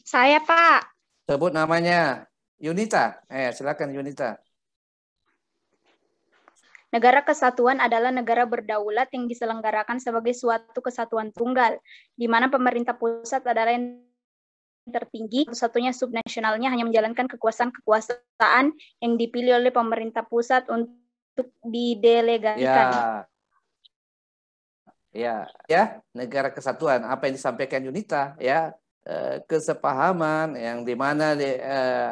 Saya, Pak. Sebut namanya. Yunita. Silakan Yunita. Negara kesatuan adalah negara berdaulat yang diselenggarakan sebagai suatu kesatuan tunggal, di mana pemerintah pusat adalah yang tertinggi, satu-satunya subnasionalnya hanya menjalankan kekuasaan yang dipilih oleh pemerintah pusat untuk didelegasikan. Ya, negara kesatuan. Apa yang disampaikan Yunita, ya, kesepahaman yang dimana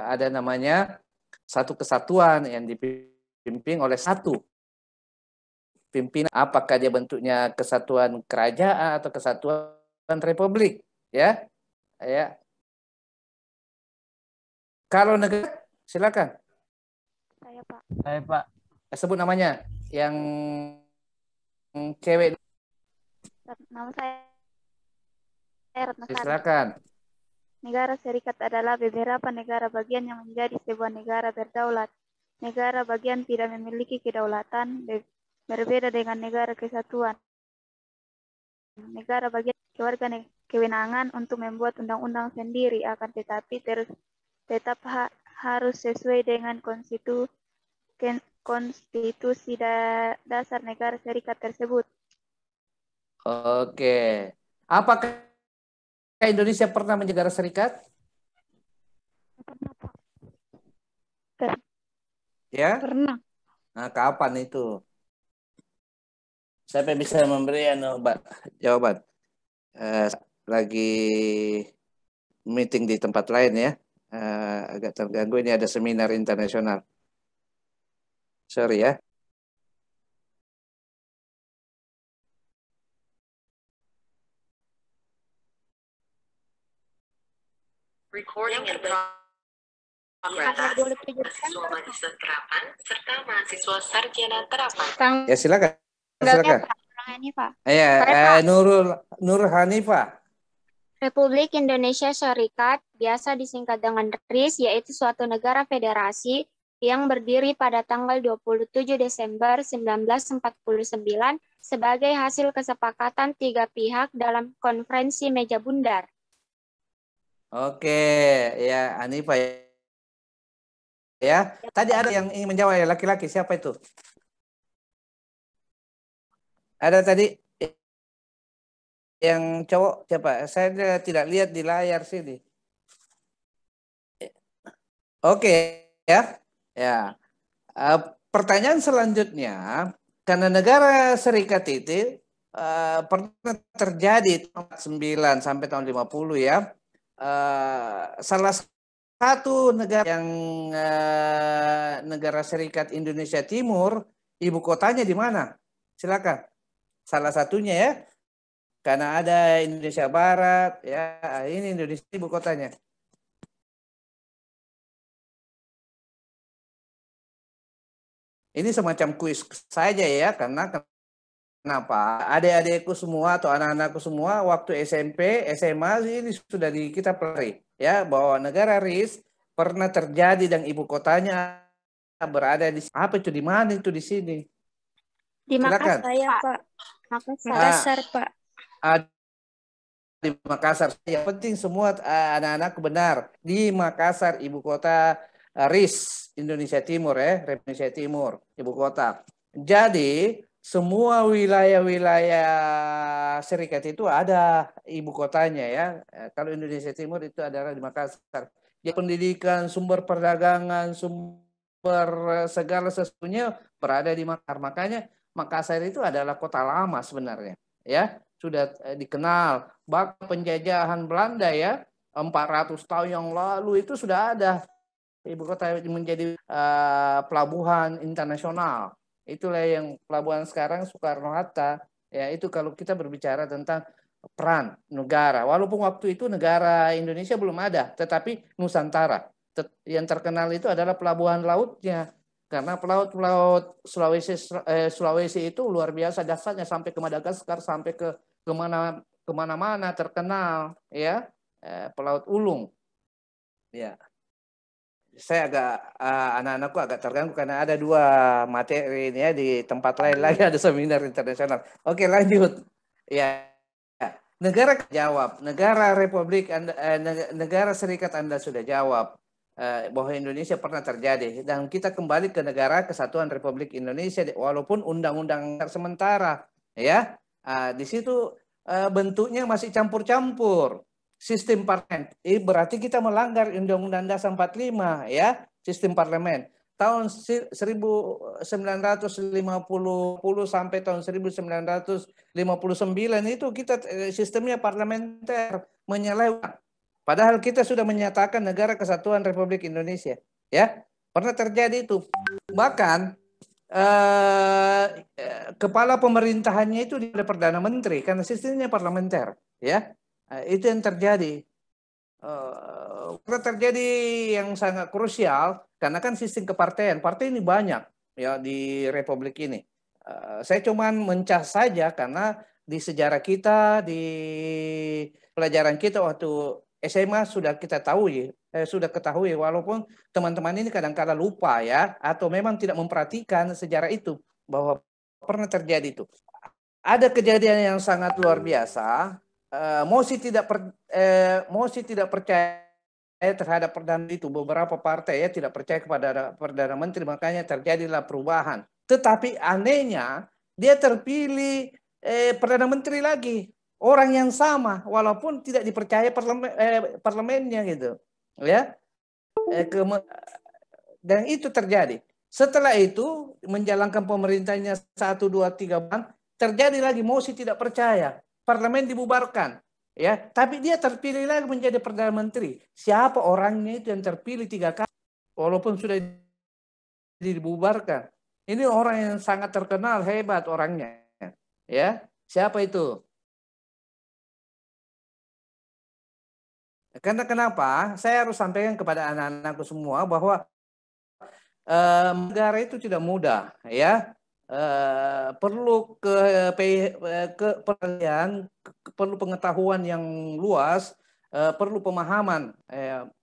ada namanya satu kesatuan yang dipimpin oleh satu pimpinan. Apakah dia bentuknya kesatuan kerajaan atau kesatuan republik, ya, ya. Kalau negara, silakan. Saya, Pak. Saya, Pak. Sebut namanya yang cewek. Nama saya Ratnasari. Silakan. Negara Serikat adalah beberapa negara bagian yang menjadi sebuah negara berdaulat. Negara bagian tidak memiliki kedaulatan, berbeda dengan negara kesatuan. Negara bagian kewenangan untuk membuat undang-undang sendiri, akan tetapi tetap harus sesuai dengan konstitusi dasar negara serikat tersebut. Oke. Apakah Indonesia pernah menjadi negara serikat? Ya? Pernah. Nah, kapan itu? Siapa yang bisa memberi jawaban? Lagi meeting di tempat lain ya. Agak terganggu, ini ada seminar internasional. Sorry ya. Recording in progress. Mahasiswa magister terapan serta mahasiswa sarjana terapan. Ya silakan. Silakan. Ya, Nur Hanifah. Republik Indonesia Serikat biasa disingkat dengan RIS, yaitu suatu negara federasi yang berdiri pada tanggal 27 Desember 1949 sebagai hasil kesepakatan 3 pihak dalam konferensi meja bundar. Oke, ya Hanifah ya. Tadi ada yang ingin menjawab ya, laki-laki, siapa itu? Ada tadi yang cowok siapa? Saya tidak lihat di layar sini. Oke ya. Ya. Pertanyaan selanjutnya, karena negara serikat itu pernah terjadi tahun 9 sampai tahun 50 ya. Salah satu negara yang negara serikat Indonesia Timur, ibu kotanya di mana? Silakan. Salah satunya ya. Karena ada Indonesia Barat, ya ini Indonesia ibu kotanya. Ini semacam kuis saja ya, karena kenapa? Adik-adikku semua atau anak-anakku semua waktu SMP, SMA ini sudah kita pelajari ya bahwa negara RIS pernah terjadi dan ibu kotanya berada di apa itu, di mana itu di sini? Di Makassar, Pak. Makassar, Pak. Di Makassar. Yang penting semua anak-anak benar di Makassar, ibu kota RIS Indonesia Timur ya, Indonesia Timur, ibu kota. Jadi semua wilayah-wilayah serikat itu ada ibu kotanya ya. Kalau Indonesia Timur itu adalah di Makassar. Ya, pendidikan, sumber perdagangan, sumber segala sesuatunya berada di Makassar. Makanya Makassar itu adalah kota lama sebenarnya ya, sudah dikenal. Bahkan penjajahan Belanda ya 400 tahun yang lalu itu sudah ada ibu kota menjadi pelabuhan internasional. Itulah yang pelabuhan sekarang Soekarno-Hatta ya. Itu kalau kita berbicara tentang peran negara, walaupun waktu itu negara Indonesia belum ada, tetapi Nusantara yang terkenal itu adalah pelabuhan lautnya. Karena pelaut Sulawesi itu luar biasa dasarnya, sampai ke Madagaskar, sampai ke kemana-mana terkenal ya, pelaut Ulung ya. Saya anak-anakku agak terganggu karena ada 2 materi ini ya, di tempat lain lagi ada seminar internasional. Oke, lanjut ya. Negara jawab, negara Republik Anda, negara Serikat Anda sudah jawab bahwa Indonesia pernah terjadi, dan kita kembali ke negara kesatuan Republik Indonesia walaupun undang-undang sementara, ya. Di situ bentuknya masih campur-campur sistem parlemen. Berarti kita melanggar Undang-Undang Dasar 45, ya, sistem parlemen. Tahun 1950 sampai tahun 1959 itu kita sistemnya parlementer, menyeleweng. Padahal kita sudah menyatakan negara kesatuan Republik Indonesia, ya. Pernah terjadi itu. Bahkan kepala pemerintahannya itu ada perdana menteri karena sistemnya parlementer, ya. Itu yang terjadi. Pernah terjadi yang sangat krusial karena kan sistem kepartean, partai ini banyak, ya, di Republik ini. Saya cuman mencas saja karena di sejarah kita, di pelajaran kita waktu SMA sudah kita tahu, sudah ketahui, walaupun teman-teman ini kadang-kala lupa, ya, atau memang tidak memperhatikan sejarah itu bahwa pernah terjadi itu. Ada kejadian yang sangat luar biasa. Mosi tidak percaya terhadap perdana itu, beberapa partai, ya, tidak percaya kepada perdana menteri, makanya terjadilah perubahan. Tetapi anehnya dia terpilih perdana menteri lagi, orang yang sama walaupun tidak dipercaya parlemennya gitu, ya. Dan itu terjadi. Setelah itu menjalankan pemerintahnya 1, 2, 3 bulan, terjadi lagi mosi tidak percaya, parlemen dibubarkan, ya, tapi dia terpilih lagi menjadi perdana menteri. Siapa orangnya itu yang terpilih 3 kali walaupun sudah dibubarkan? Ini orang yang sangat terkenal, hebat orangnya, ya. Siapa itu? Karena kenapa? Saya harus sampaikan kepada anak-anakku semua bahwa negara itu tidak mudah, ya. Perlu perlu pengetahuan yang luas, perlu pemahaman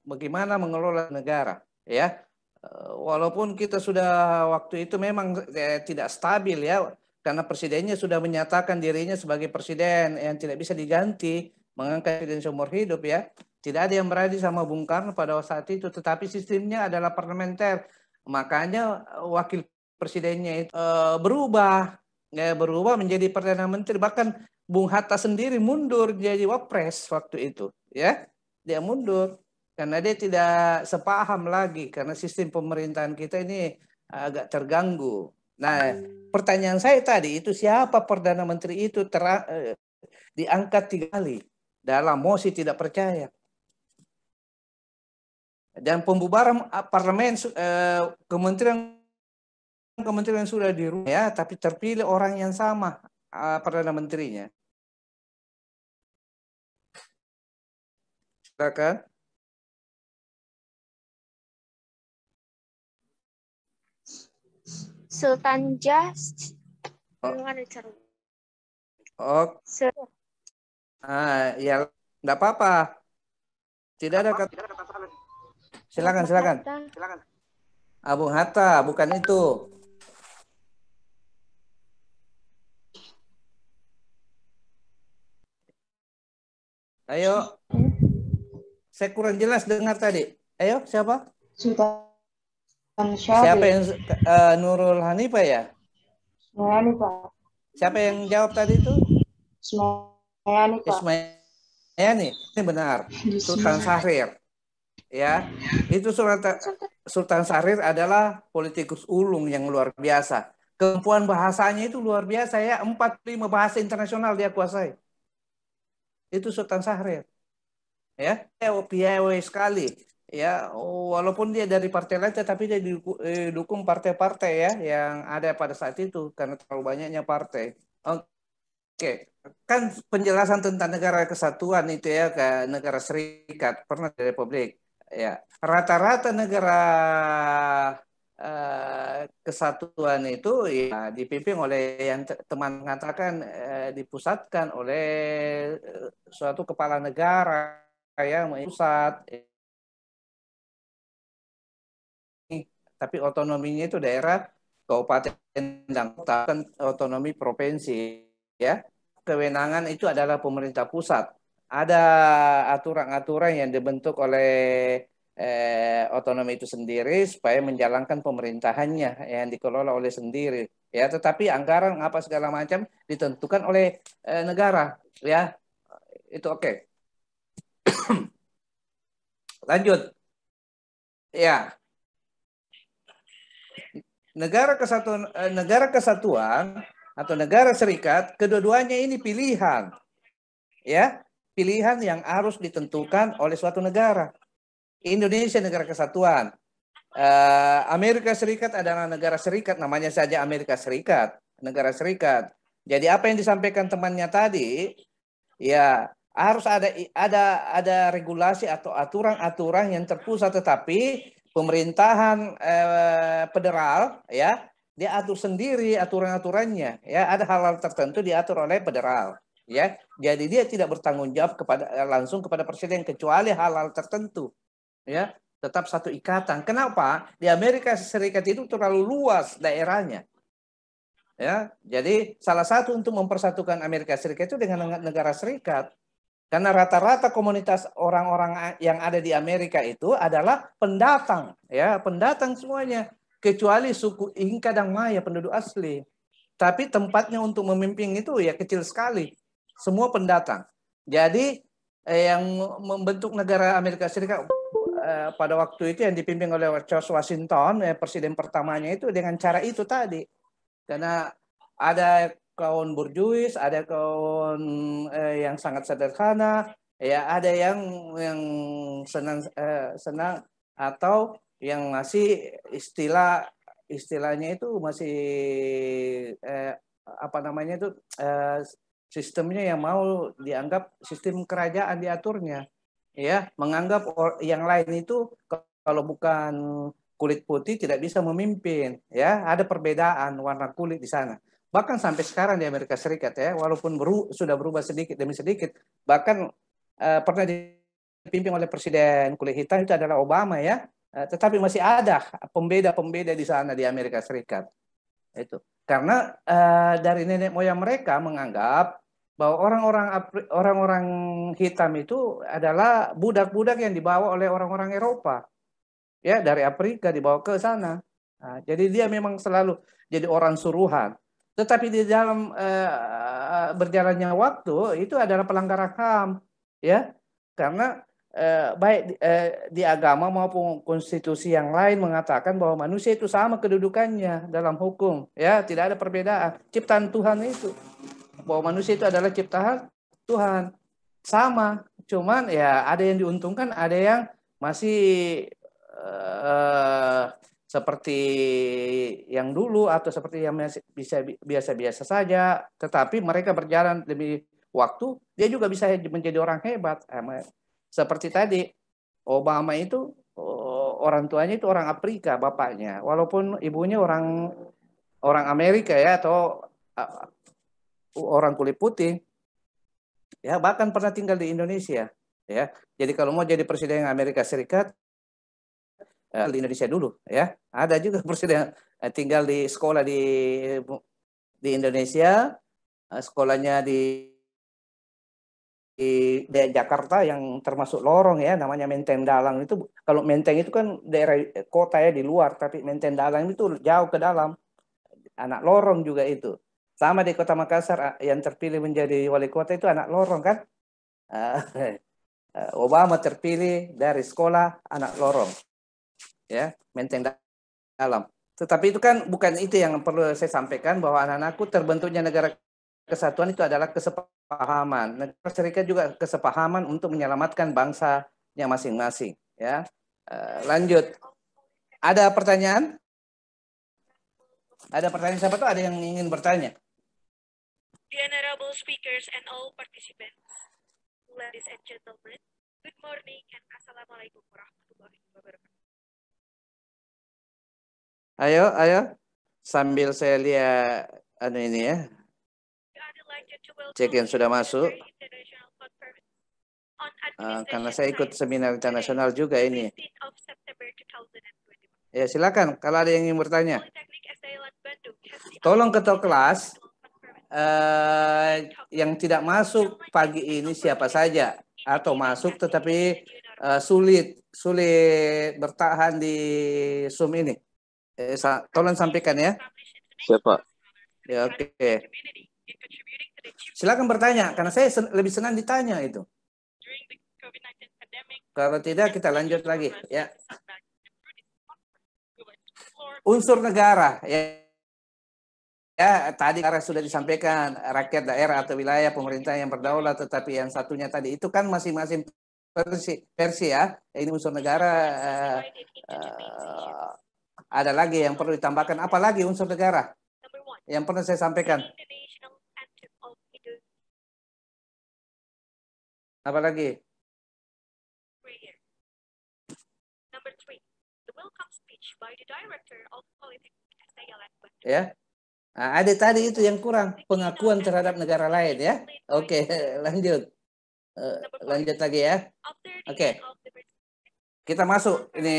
bagaimana mengelola negara, ya. Walaupun kita sudah waktu itu memang tidak stabil, ya, karena presidennya sudah menyatakan dirinya sebagai presiden yang tidak bisa diganti, mengangkat presiden seumur hidup, ya. Tidak ada yang berani sama Bung Karno pada saat itu, tetapi sistemnya adalah parlementer. Makanya wakil presidennya itu berubah menjadi perdana menteri. Bahkan Bung Hatta sendiri mundur jadi wapres waktu itu, ya. Dia mundur karena dia tidak sepaham lagi karena sistem pemerintahan kita ini agak terganggu. Nah, pertanyaan saya tadi itu, siapa perdana menteri itu diangkat 3 kali dalam mosi tidak percaya. Dan pembubaran parlemen, kementerian sudah dirubah, ya, tapi terpilih orang yang sama perdana menterinya. Silakan. Sultan Jah. Oh. Ya, enggak apa-apa. Tidak ada kata. Silakan. Bung Hatta, bukan itu. Ayo. Saya kurang jelas dengar tadi. Ayo, siapa? Siapa yang Nurul Hanifah, ya? Siapa yang jawab tadi itu? Ismayani. Ini benar. Sultan Syahrir. Ya, itu Sultan Syahrir adalah politikus ulung yang luar biasa. Kemampuan bahasanya itu luar biasa, ya. 45 bahasa internasional dia kuasai. Itu Sultan Syahrir, ya. Piawai sekali, ya. Walaupun dia dari partai lain, tapi dia didukung partai-partai, ya, yang ada pada saat itu karena terlalu banyaknya partai. Oke. Kan penjelasan tentang negara kesatuan itu, ya, ke negara serikat pernah di Republik. Ya, rata-rata negara kesatuan itu, ya, dipimpin oleh yang teman mengatakan dipusatkan oleh suatu kepala negara, ya, pusat. Tapi otonominya itu daerah, kabupaten, dan kota, kan otonomi provinsi, ya. kewenangan itu adalah pemerintah pusat. Ada aturan-aturan yang dibentuk oleh otonomi itu sendiri supaya menjalankan pemerintahannya yang dikelola oleh sendiri. Ya, tetapi anggaran apa segala macam ditentukan oleh negara. Ya, itu oke. Lanjut. Ya. Negara kesatuan atau negara serikat, kedua-duanya ini pilihan. Ya, pilihan yang harus ditentukan oleh suatu negara. Indonesia negara kesatuan. Amerika Serikat adalah negara serikat, namanya saja Amerika Serikat, negara serikat. Jadi apa yang disampaikan temannya tadi, ya harus ada regulasi atau aturan-aturan yang terpusat, tetapi pemerintahan federal ya dia atur sendiri aturan-aturannya, ya ada hal-hal tertentu diatur oleh federal, ya. Jadi dia tidak bertanggung jawab langsung kepada presiden kecuali hal-hal tertentu, ya. Tetap satu ikatan. Kenapa? Di Amerika Serikat itu terlalu luas daerahnya. Ya, jadi salah satu untuk mempersatukan Amerika Serikat itu dengan negara serikat. Karena rata-rata komunitas orang-orang yang ada di Amerika itu adalah pendatang, ya, pendatang semuanya, kecuali suku Inka dan Maya, penduduk asli. Tapi tempatnya untuk memimpin itu ya kecil sekali. Semua pendatang. Jadi yang membentuk negara Amerika Serikat pada waktu itu yang dipimpin oleh George Washington, presiden pertamanya itu dengan cara itu tadi. Karena ada kaum burjuis, ada kaum yang sangat sederhana, ya ada yang senang atau yang masih istilahnya itu masih apa namanya itu sistemnya yang mau dianggap sistem kerajaan diaturnya, ya menganggap yang lain itu kalau bukan kulit putih tidak bisa memimpin, ya ada perbedaan warna kulit di sana. Bahkan sampai sekarang di Amerika Serikat ya, walaupun sudah berubah sedikit demi sedikit, bahkan pernah dipimpin oleh presiden kulit hitam itu adalah Obama ya, tetapi masih ada pembeda-pembeda di sana di Amerika Serikat. Itu karena dari nenek moyang mereka menganggap bahwa orang-orang hitam itu adalah budak-budak yang dibawa oleh orang-orang Eropa. Ya, dari Afrika dibawa ke sana. Nah, jadi dia memang selalu jadi orang suruhan. Tetapi di dalam berjalannya waktu itu adalah pelanggaran HAM, ya. Karena baik di agama maupun konstitusi yang lain mengatakan bahwa manusia itu sama kedudukannya dalam hukum, ya, tidak ada perbedaan. Ciptaan Tuhan itu, bahwa manusia itu adalah ciptaan Tuhan, sama. Cuman ya ada yang diuntungkan, ada yang masih seperti yang dulu atau seperti yang bisa biasa-biasa saja, tetapi mereka berjalan demi waktu, dia juga bisa menjadi orang hebat. Seperti tadi Obama itu orang tuanya itu orang Afrika bapaknya, walaupun ibunya orang Amerika ya atau orang kulit putih, ya bahkan pernah tinggal di Indonesia, ya. Jadi kalau mau jadi presiden Amerika Serikat di Indonesia dulu, ya. Ada juga presiden tinggal di sekolah di Indonesia, sekolahnya di Jakarta yang termasuk lorong ya, namanya Menteng Dalang itu. Kalau Menteng itu kan daerah kota ya di luar, tapi Menteng Dalang itu jauh ke dalam, anak lorong juga itu. Sama di Kota Makassar yang terpilih menjadi wali kota itu anak lorong kan. Obama terpilih dari sekolah anak lorong, ya, Menteng Dalam. Tetapi itu kan bukan itu yang perlu saya sampaikan, bahwa anak-anakku terbentuknya negara kesatuan itu adalah kesepahaman. Negara serikat juga kesepahaman untuk menyelamatkan bangsanya masing-masing. Ya, lanjut. Ada pertanyaan? Ada pertanyaan, siapa tuh? Ada yang ingin bertanya? The honorable speakers and all participants, ladies and gentlemen, good morning and assalamualaikum warahmatullahi wabarakatuh. Ayo, sambil saya lihat ini ya. Cek yang sudah masuk. Karena saya ikut seminar internasional juga ini. Ya silakan kalau ada yang ingin bertanya. Tolong ketua kelas yang tidak masuk pagi ini siapa saja atau masuk tetapi sulit bertahan di Zoom ini. Tolong sampaikan ya. Siapa? Ya, oke. Silakan bertanya karena saya lebih senang ditanya itu. Kalau tidak kita lanjut lagi ya. Unsur negara ya. Ya, tadi karena sudah disampaikan rakyat daerah atau wilayah pemerintah yang berdaulat, tetapi yang satunya tadi itu kan masing-masing versi ya. Ini unsur negara ada lagi yang perlu ditambahkan. Apalagi unsur negara yang pernah saya sampaikan. Apalagi? Ya. Nah, ada tadi itu yang kurang pengakuan terhadap negara lain ya. Oke, lanjut. Lanjut lagi ya. Oke. Kita masuk ini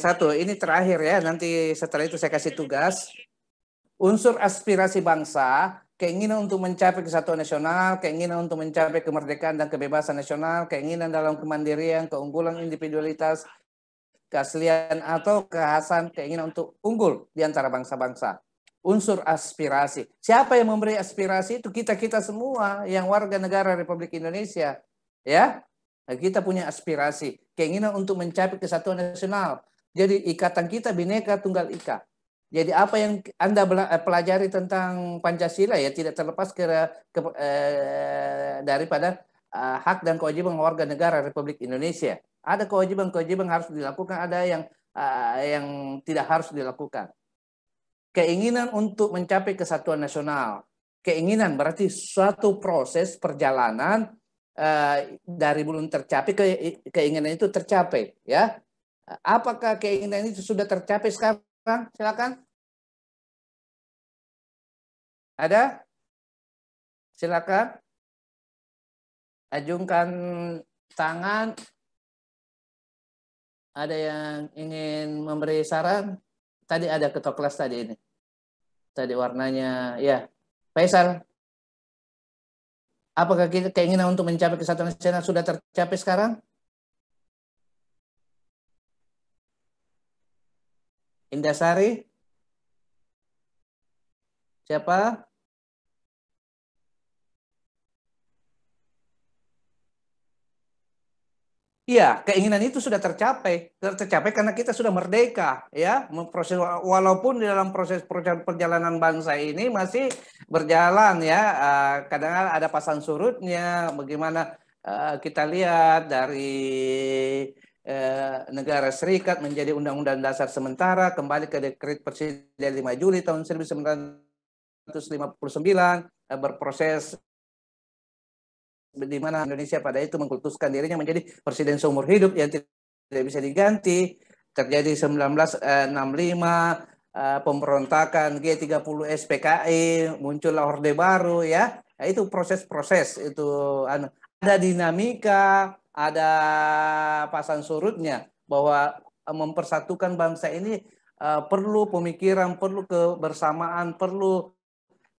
satu, ini terakhir ya. Nanti setelah itu saya kasih tugas. Unsur aspirasi bangsa, keinginan untuk mencapai kesatuan nasional, keinginan untuk mencapai kemerdekaan dan kebebasan nasional, keinginan dalam kemandirian, keunggulan individualitas, keaslian atau kekhasan, keinginan untuk unggul di antara bangsa-bangsa. Unsur aspirasi. Siapa yang memberi aspirasi itu kita semua yang warga negara Republik Indonesia. Ya, kita punya aspirasi, keinginan untuk mencapai kesatuan nasional. Jadi ikatan kita Bhinneka Tunggal Ika. Jadi apa yang Anda pelajari tentang Pancasila ya tidak terlepas daripada hak dan kewajiban warga negara Republik Indonesia. Ada kewajiban-kewajiban harus dilakukan, ada yang tidak harus dilakukan. Keinginan untuk mencapai kesatuan nasional. Keinginan berarti suatu proses perjalanan dari belum tercapai keinginan itu tercapai ya. Apakah keinginan itu sudah tercapai sekarang? Silakan. Ada? Silakan. Ajungkan tangan. Ada yang ingin memberi saran? Tadi ada ketua kelas tadi ini. Tadi warnanya ya. Faisal. Apakah keinginan untuk mencapai kesatuan nasional sudah tercapai sekarang? Indasari? Siapa? Iya, keinginan itu sudah tercapai karena kita sudah merdeka, ya. Proses walaupun di dalam proses perjalanan bangsa ini masih berjalan, ya. Kadang ada pasang surutnya. Bagaimana kita lihat dari negara serikat menjadi undang-undang dasar sementara, kembali ke dekret Presiden 5 Juli tahun 1959, berproses di mana Indonesia pada itu mengkultuskan dirinya menjadi presiden seumur hidup yang tidak bisa diganti. Terjadi 1965 pemberontakan G30 SPKI, muncullah Orde Baru ya. Nah, itu proses-proses itu ada dinamika, ada pasang surutnya bahwa mempersatukan bangsa ini perlu pemikiran, perlu kebersamaan, perlu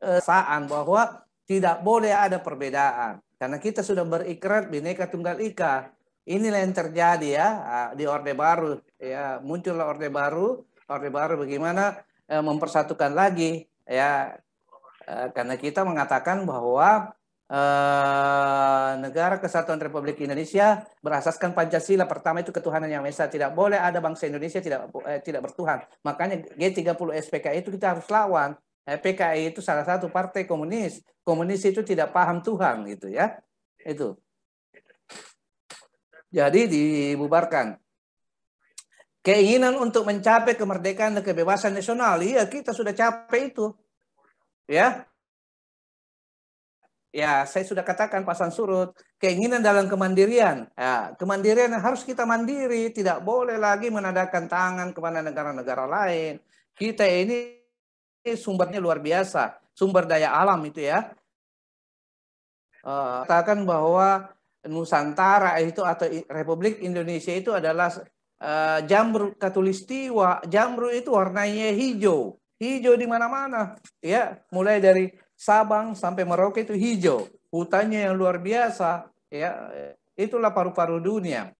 kesaan bahwa tidak boleh ada perbedaan. Karena kita sudah berikrar Bhinneka Tunggal Ika. Inilah yang terjadi ya di Orde Baru. Ya, muncullah Orde Baru. Orde Baru bagaimana mempersatukan lagi ya. Karena kita mengatakan bahwa negara kesatuan Republik Indonesia berasaskan Pancasila. Pertama itu ketuhanan yang Maha Esa. Tidak boleh ada bangsa Indonesia tidak bertuhan. Makanya G30 SPKI itu kita harus lawan. PKI itu salah satu partai komunis. Komunis itu tidak paham Tuhan gitu ya. Itu. Jadi dibubarkan. Keinginan untuk mencapai kemerdekaan dan kebebasan nasional. Iya, kita sudah capai itu. Ya. Ya, saya sudah katakan pasang surut. Keinginan dalam kemandirian. Ya, kemandirian harus kita mandiri. Tidak boleh lagi menadahkan tangan kepada negara-negara lain. Kita ini sumbernya luar biasa, sumber daya alam itu ya. Katakan bahwa Nusantara itu atau Republik Indonesia itu adalah jamrut khatulistiwa. Jamrut itu warnanya hijau, hijau di mana-mana, ya. Mulai dari Sabang sampai Merauke itu hijau, hutannya yang luar biasa, ya, itulah paru-paru dunia.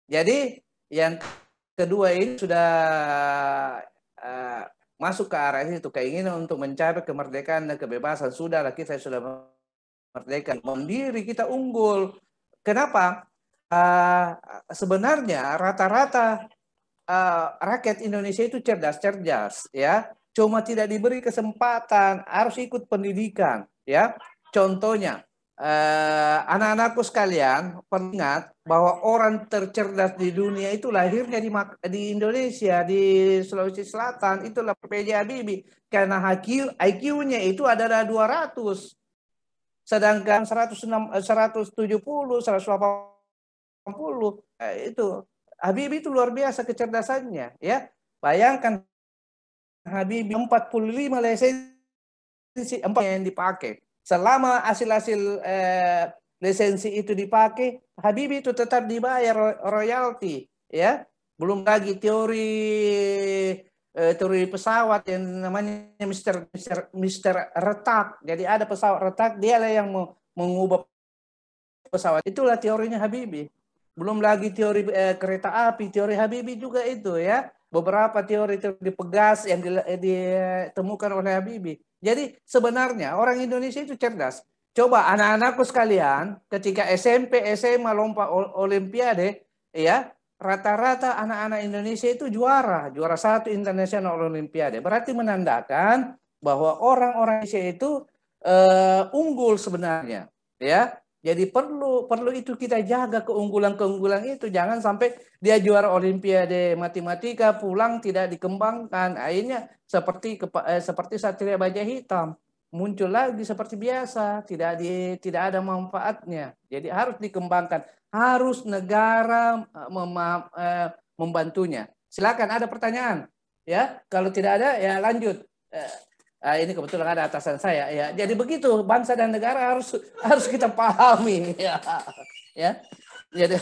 Jadi yang kedua ini sudah masuk ke arah itu, keinginan untuk mencapai kemerdekaan dan kebebasan. Sudahlah, kita sudah merdeka, mandiri, kita unggul. Kenapa? Sebenarnya rata-rata rakyat Indonesia itu cerdas-cerdas, ya. Cuma tidak diberi kesempatan, harus ikut pendidikan, ya. Contohnya, anak-anakku sekalian, ingat bahwa orang tercerdas di dunia itu lahirnya di Indonesia, di Sulawesi Selatan, itulah B.J. Habibie. Karena IQ-nya itu adalah 200. Sedangkan 170, 180, itu Habibie itu luar biasa kecerdasannya, ya. Bayangkan Habibie 45 lisensi yang dipakai. Selama hasil-hasil lisensi itu dipakai, Habibie itu tetap dibayar royalti, ya. Belum lagi teori pesawat yang namanya Mr. Retak. Jadi ada pesawat retak, dialah yang mengubah pesawat. Itulah teorinya Habibie. Belum lagi teori kereta api, teori Habibie juga itu, ya. Beberapa teori pegas yang ditemukan oleh Habibie. Jadi sebenarnya orang Indonesia itu cerdas. Coba anak-anakku sekalian, ketika SMP, SMA lompat olimpiade, ya, rata-rata anak-anak Indonesia itu juara 1 internasional olimpiade. Berarti menandakan bahwa orang-orang Indonesia itu unggul sebenarnya, ya. Jadi perlu itu kita jaga keunggulan itu, jangan sampai dia juara olimpiade matematika pulang tidak dikembangkan, akhirnya seperti Satria Baja Hitam muncul lagi seperti biasa, tidak ada manfaatnya. Jadi harus dikembangkan, harus negara membantunya. Silakan, ada pertanyaan, ya. Kalau tidak ada ya lanjut. Ini kebetulan ada atasan saya, ya. Jadi begitu bangsa dan negara harus kita pahami, ya. Ya. Jadi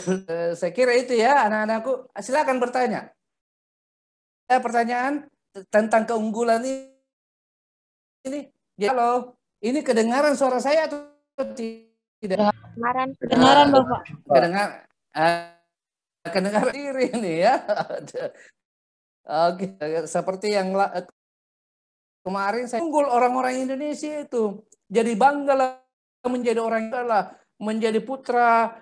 saya kira itu, ya, anak-anakku. Silakan bertanya. Ada pertanyaan tentang keunggulan ini? Ya, halo. Ini kedengaran suara saya atau tidak? Kedengaran, Bapak. Kedengaran diri ini, ya. Oke, seperti yang kemarin saya unggul orang-orang Indonesia itu. Jadi banggalah menjadi orang lah, menjadi putra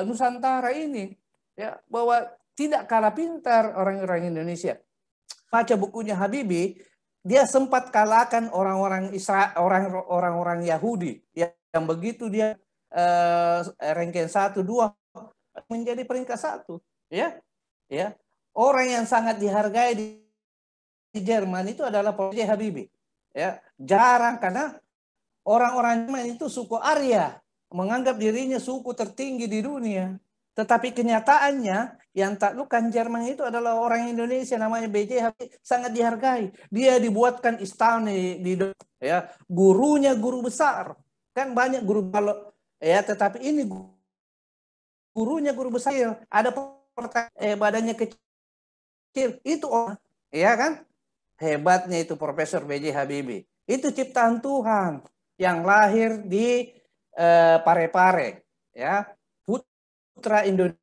Nusantara ini, ya, bahwa tidak kalah pintar orang-orang Indonesia. Baca bukunya Habibie, dia sempat kalahkan orang-orang Yahudi yang begitu dia ranking 1, 2 menjadi peringkat 1, ya. Ya. Orang yang sangat dihargai di Jerman itu adalah B.J. Habibie, ya. Jarang, karena orang-orang Jerman itu suku Arya, menganggap dirinya suku tertinggi di dunia. Tetapi kenyataannya yang taklukkan Jerman itu adalah orang Indonesia, namanya B.J. Habibie, sangat dihargai. Dia dibuatkan istana ya, gurunya guru besar. Kan banyak guru kalau, ya, tetapi ini gurunya guru besar. Ada badannya kecil, itu orang, ya kan? Hebatnya itu Profesor B.J. Habibie. Itu ciptaan Tuhan yang lahir di Parepare, ya, putra Indonesia.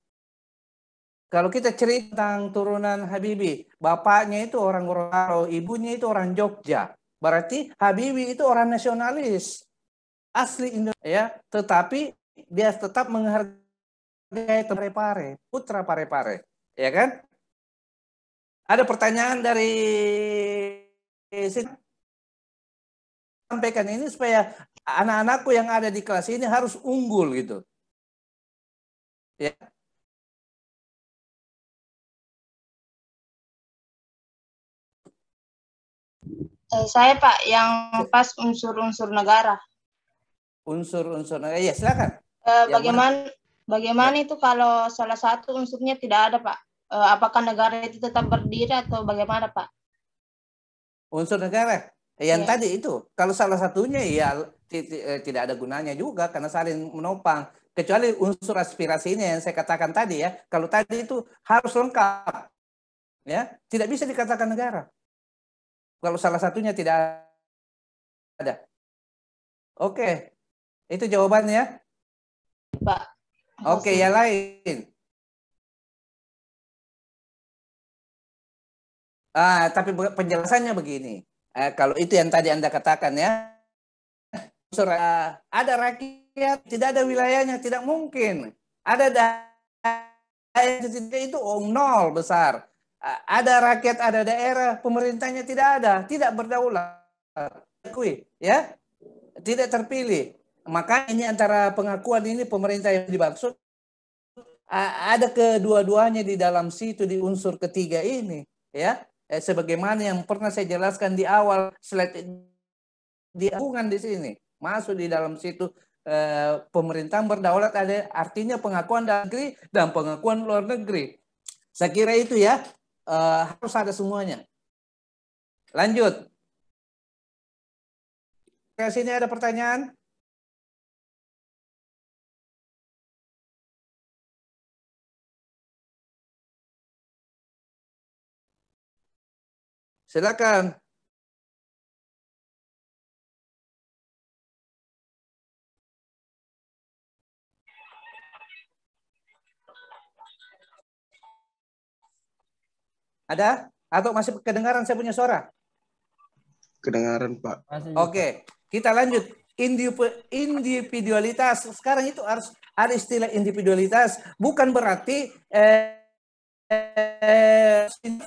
Kalau kita cerita tentang turunan Habibie, bapaknya itu orang Gorontalo, ibunya itu orang Jogja. Berarti Habibie itu orang nasionalis, asli Indonesia, ya. Tetapi dia tetap menghargai Parepare, putra Parepare, ya kan? Ada pertanyaan dari sampaikan ini supaya anak-anakku yang ada di kelas ini harus unggul gitu. Ya. Saya Pak yang pas unsur-unsur negara. Unsur-unsur negara, ya silakan. Bagaimana itu kalau salah satu unsurnya tidak ada Pak? Apakah negara itu tetap berdiri atau bagaimana Pak? Unsur negara yang tadi itu, kalau salah satunya ya tidak ada gunanya juga karena saling menopang. Kecuali unsur aspirasi ini yang saya katakan tadi, ya. Kalau tadi itu harus lengkap, ya, tidak bisa dikatakan negara. Kalau salah satunya tidak ada. Oke, itu jawabannya. Pak. Oke, yang lain. Tapi penjelasannya begini. Kalau itu yang tadi Anda katakan ya, ada rakyat, tidak ada wilayahnya, tidak mungkin. Ada daerah itu nol besar. Ada rakyat, ada daerah, pemerintahnya tidak ada, tidak berdaulat. Ya, tidak terpilih. Maka ini antara pengakuan ini pemerintah yang dimaksud, ada kedua-duanya di dalam situ di unsur ketiga ini, ya. Sebagaimana yang pernah saya jelaskan di awal slide di hubungan di sini, masuk di dalam situ pemerintahan berdaulat, ada artinya pengakuan dalam negeri dan pengakuan luar negeri. Saya kira itu ya, harus ada semuanya. Lanjut. Ke sini ada pertanyaan? Silakan. Ada? Atau masih kedengaran saya punya suara? Kedengaran, Pak. Oke, kita lanjut. Individualitas. Sekarang itu harus ada istilah individualitas. Bukan berarti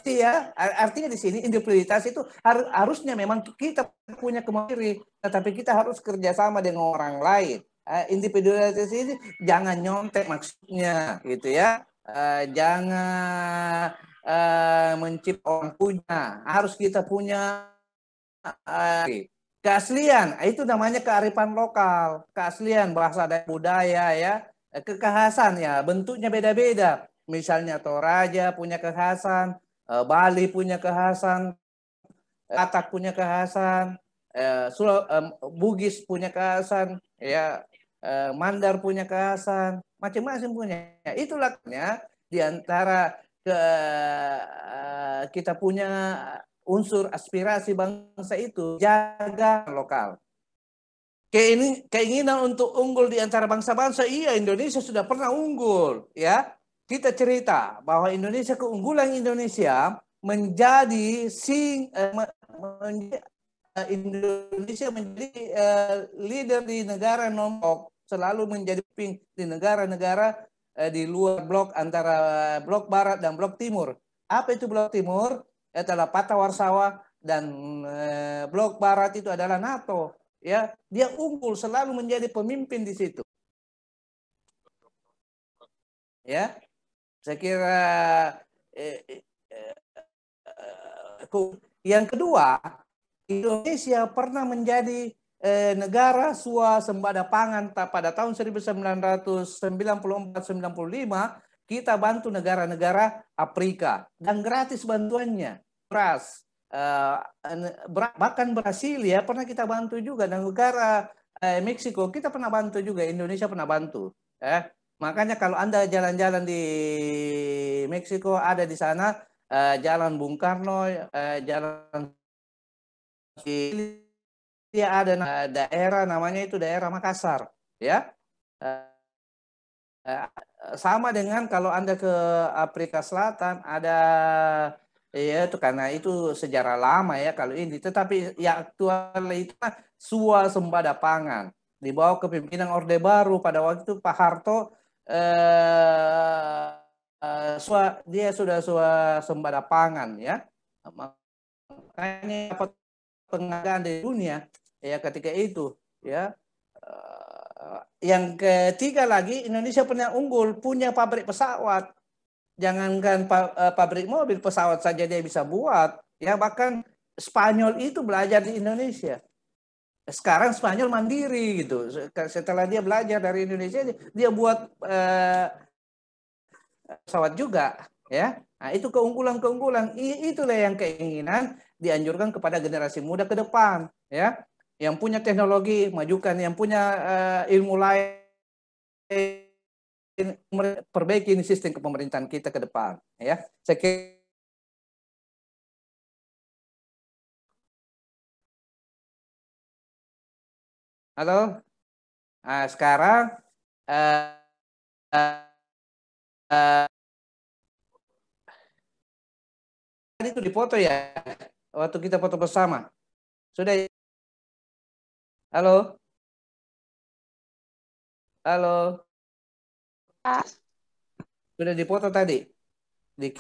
ya, artinya di sini individualitas itu harusnya memang kita punya kemampuan, tetapi kita harus kerjasama dengan orang lain. Individualitas ini jangan nyontek maksudnya, gitu ya. Jangan mencipta orang punya, harus kita punya keaslian. Itu namanya kearifan lokal, keaslian bahasa dan budaya ya, kekhasan ya, bentuknya beda-beda. Misalnya Toraja punya kekhasan, Bali punya kekhasan, Batak punya kekhasan, Bugis punya kekhasan, ya, Mandar punya kekhasan, macam-macam punya. Itulah di antara kita punya unsur aspirasi bangsa itu jaga lokal. Keinginan untuk unggul di antara bangsa-bangsa, iya, Indonesia sudah pernah unggul, ya. Kita cerita bahwa keunggulan Indonesia menjadi Indonesia menjadi leader di negara nomor, selalu menjadi ping di negara-negara di luar blok, antara blok barat dan blok timur. Apa itu blok timur? Adalah Patah Warsawa, dan blok barat itu adalah NATO. Ya, dia unggul, selalu menjadi pemimpin di situ. Ya, saya kira yang kedua, Indonesia pernah menjadi negara swasembada pangan pada tahun 1994-95. Kita bantu negara-negara Afrika dan gratis bantuannya, beras. Bahkan Brasil ya pernah kita bantu juga, dan negara Meksiko kita pernah bantu juga, Indonesia pernah bantu. Makanya kalau Anda jalan-jalan di Meksiko, ada di sana Jalan Bung Karno, jalan ada daerah namanya itu daerah Makassar, ya. Sama dengan kalau Anda ke Afrika Selatan, ada ya itu, karena itu sejarah lama ya kalau ini, tetapi yang aktual itu swasembada pangan di bawah kepemimpinan Orde Baru pada waktu itu Pak Harto. Dia sudah swasembada pangan ya, makanya dapat penghargaan di dunia ya ketika itu ya. Yang ketiga lagi, Indonesia pernah unggul, punya pabrik pesawat. Jangankan pabrik mobil, pesawat saja dia bisa buat. Ya, bahkan Spanyol itu belajar di Indonesia. Sekarang Spanyol mandiri gitu. Setelah dia belajar dari Indonesia, dia buat pesawat juga. Ya, nah, itu keunggulan-keunggulan. Itulah yang keinginan dianjurkan kepada generasi muda ke depan. Ya, yang punya teknologi majukan, yang punya ilmu lain perbaiki sistem kepemerintahan kita ke depan, ya. Saya kira Halo. Nah, sekarang itu dipoto ya waktu kita foto bersama. Sudah ya? Halo? Halo? Sudah dipoto tadi? Dikirim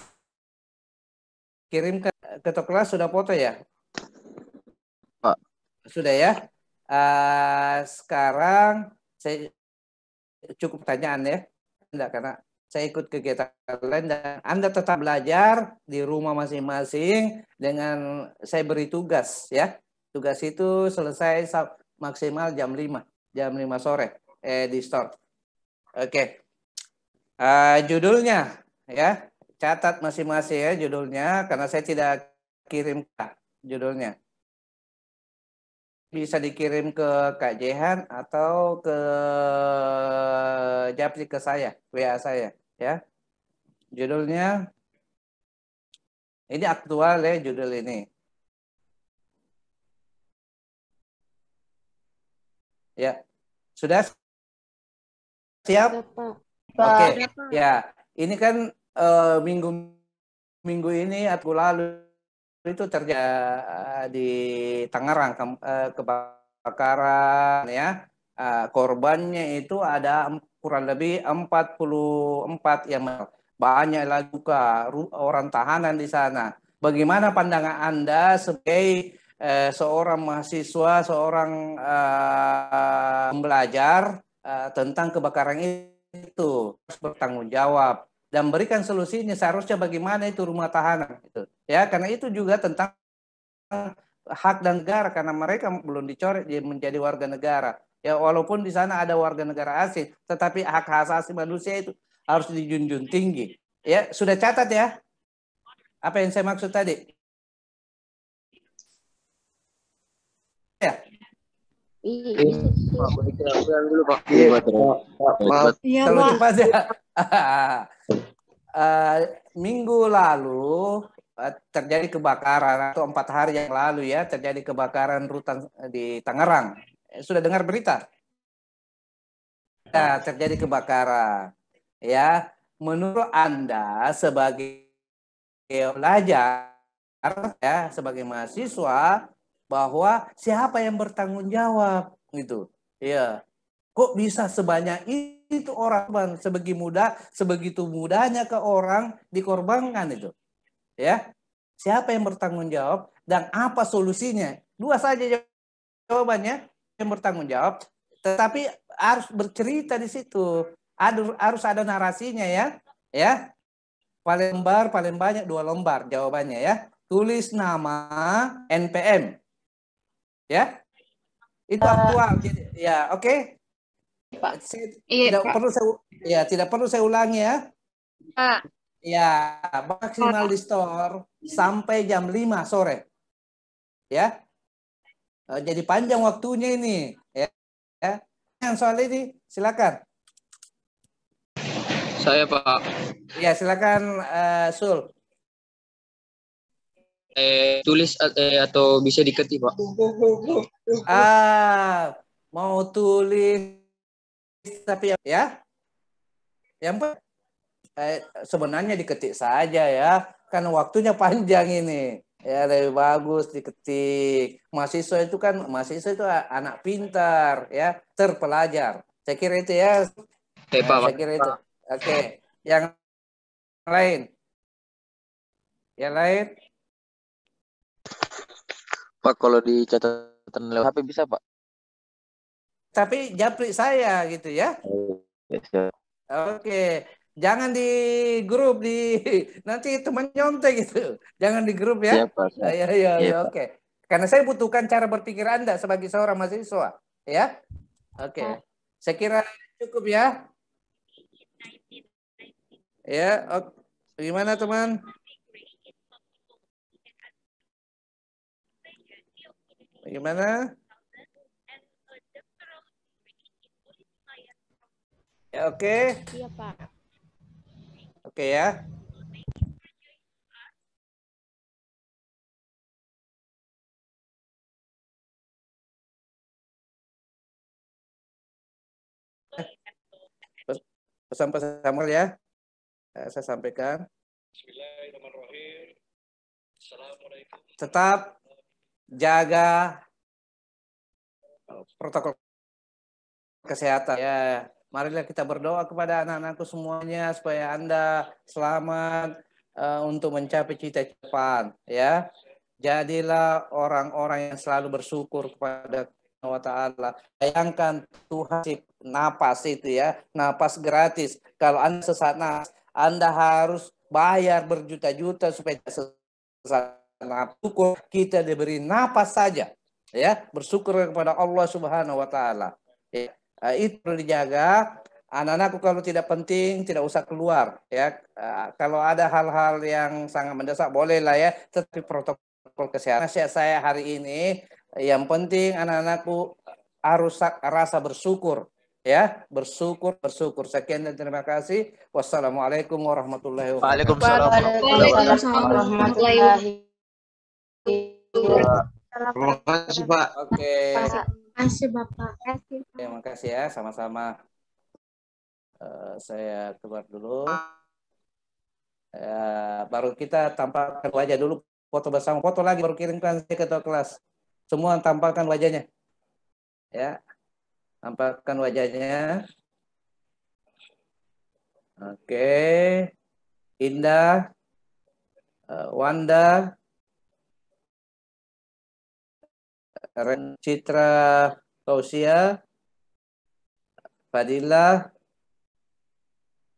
ke kelas sudah foto ya? Pak. Sudah ya? Sekarang saya cukup pertanyaan ya. Enggak, karena saya ikut kegiatan lain dan Anda tetap belajar di rumah masing-masing dengan saya beri tugas ya. Tugas itu selesai maksimal jam 5 sore di store. Oke. Judulnya ya, catat masing-masing ya judulnya karena saya tidak kirim judulnya. Bisa dikirim ke Kak Jehan atau ke Japri ke saya, WA saya ya. Judulnya ini aktual ya judul ini. Ya. Sudah siap? Oke. Ya, ini kan minggu ini atau lalu itu terjadi di Tangerang kebakaran ya. Korbannya itu ada kurang lebih 44 yang banyak lagi orang tahanan di sana. Bagaimana pandangan Anda sebagai seorang mahasiswa, seorang pembelajar tentang kebakaran itu harus bertanggung jawab dan berikan solusinya seharusnya bagaimana itu rumah tahanan itu ya karena itu juga tentang hak dan negara karena mereka belum dicoret dia menjadi warga negara ya walaupun di sana ada warga negara asing tetapi hak asasi manusia itu harus dijunjung tinggi ya sudah catat ya apa yang saya maksud tadi ya Pak, boleh kita dulu Pak. Maaf. Iya, terlalu Pak. cepat ya. Minggu lalu terjadi kebakaran atau 4 hari yang lalu ya terjadi kebakaran rutan di Tangerang. Sudah dengar berita? Ya, terjadi kebakaran. Ya, menurut Anda sebagai pelajar ya, sebagai mahasiswa bahwa siapa yang bertanggung jawab gitu. Ya. Kok bisa sebanyak itu orang sebegitu mudahnya ke orang dikorbankan itu. Ya. Siapa yang bertanggung jawab dan apa solusinya? 2 saja jawabannya yang bertanggung jawab, tetapi harus bercerita di situ. Harus ada narasinya ya. Ya. Paling banyak 2 lembar jawabannya ya. Tulis nama NPM. Ya. Itu aktual. Ya, oke. Pak. Tidak perlu saya ulangi ya. Pak. Ya, maksimal di store sampai jam 5 sore. Ya. Jadi panjang waktunya ini, ya. Yang soal ini silakan. Saya Pak. Ya, silakan Sul. Tulis atau bisa diketik Pak. Mau tulis tapi ya. Yang sebenarnya diketik saja ya. Kan waktunya panjang ini. Ya lebih bagus diketik. Mahasiswa itu anak pintar ya, terpelajar. Saya kira itu ya. Saya kira itu. Oke. Yang lain. Yang lain. Pak, kalau di catatan lewat HP bisa Pak? Tapi japri saya gitu ya. Oke. Jangan di grup nanti teman nyontek gitu. Jangan di grup ya. Ya, oke. Karena saya butuhkan cara berpikir Anda sebagai seorang mahasiswa, ya. Oke. Saya kira cukup ya. Ya, gimana teman? Bagaimana? Ya, oke. Iya, Pak. Oke ya. pesan-pesan Samuel ya. Saya sampaikan. Bismillahirrahmanirrahim. Assalamualaikum. Tetap jaga protokol kesehatan ya. Marilah kita berdoa kepada anak-anakku semuanya supaya Anda selamat untuk mencapai cita-cita ya. Jadilah orang-orang yang selalu bersyukur kepada Allah Ta'ala. Bayangkan Tuhan napas itu ya, napas gratis. Kalau Anda sesak napas, Anda harus bayar berjuta-juta supaya sesak napas. Syukur kita diberi napas saja. Ya, bersyukur kepada Allah Subhanahu wa Ta'ala. Ya, itu perlu dijaga. Anak-anakku kalau tidak penting tidak usah keluar ya. Kalau ada hal-hal yang sangat mendesak bolehlah ya, tetapi protokol kesehatan. Nasihat saya hari ini yang penting anak-anakku harus rasa bersyukur ya, bersyukur. Sekian dan terima kasih. Wassalamualaikum warahmatullahi wabarakatuh. Waalaikumsalam warahmatullahi wabarakatuh. Terima kasih Pak. Oke. Terima kasih Bapak. Terima kasih ya, sama-sama. Saya keluar dulu. Baru kita tampilkan wajah dulu, foto bersama, foto lagi baru kirimkan ke ketua kelas. Semua tampilkan wajahnya. Ya. Tampilkan wajahnya. Oke. Indah. Wanda. Citra Fausia. Fadilah.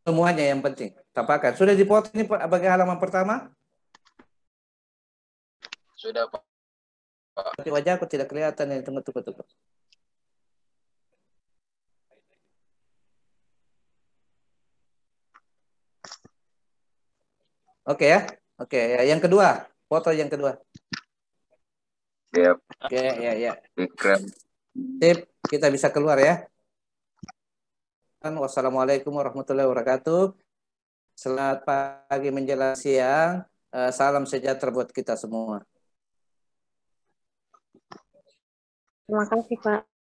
Semuanya yang penting. Tampilkan. Sudah dipoto ini bagian halaman pertama? Sudah Pak. Wajah aku tidak kelihatan ini. Tunggu. Oke ya. Oke ya. Yang kedua. Foto yang kedua. Siap. Oke ya. Ikram. Sip. Kita bisa keluar ya. Wassalamualaikum warahmatullahi wabarakatuh. Selamat pagi menjelang siang. Salam sejahtera buat kita semua. Terima kasih Pak.